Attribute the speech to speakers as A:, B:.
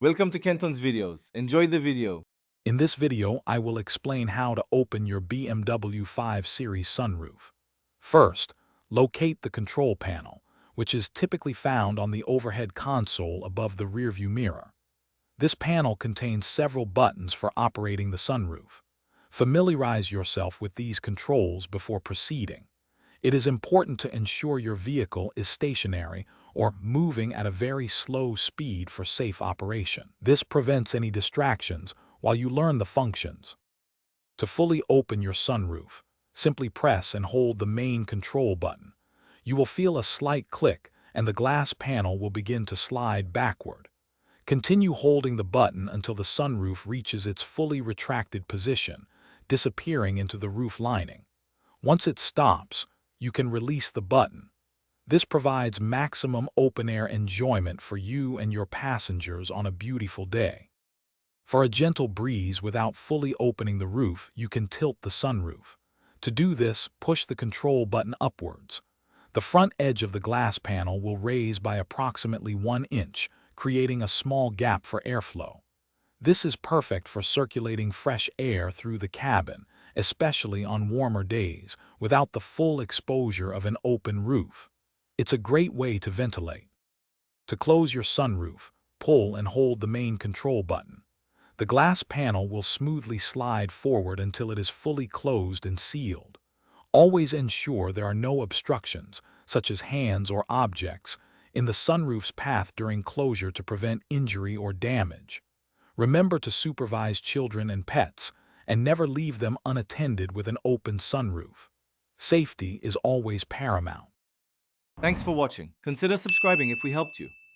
A: Welcome to Kenton's videos. Enjoy the video.
B: In this video, I will explain how to open your BMW 5 Series sunroof. First, locate the control panel, which is typically found on the overhead console above the rearview mirror. This panel contains several buttons for operating the sunroof. Familiarize yourself with these controls before proceeding. It is important to ensure your vehicle is stationary or moving at a very slow speed for safe operation. This prevents any distractions while you learn the functions. To fully open your sunroof, simply press and hold the main control button. You will feel a slight click and the glass panel will begin to slide backward. Continue holding the button until the sunroof reaches its fully retracted position, disappearing into the roof lining. Once it stops, you can release the button. This provides maximum open-air enjoyment for you and your passengers on a beautiful day. For a gentle breeze without fully opening the roof, you can tilt the sunroof. To do this, push the control button upwards. The front edge of the glass panel will raise by approximately 1 inch, creating a small gap for airflow. This is perfect for circulating fresh air through the cabin, especially on warmer days, without the full exposure of an open roof. It's a great way to ventilate. To close your sunroof, pull and hold the main control button. The glass panel will smoothly slide forward until it is fully closed and sealed. Always ensure there are no obstructions, such as hands or objects, in the sunroof's path during closure to prevent injury or damage. Remember to supervise children and pets, and never leave them unattended with an open sunroof. Safety is always paramount.
A: Thanks for watching. Consider subscribing if we helped you.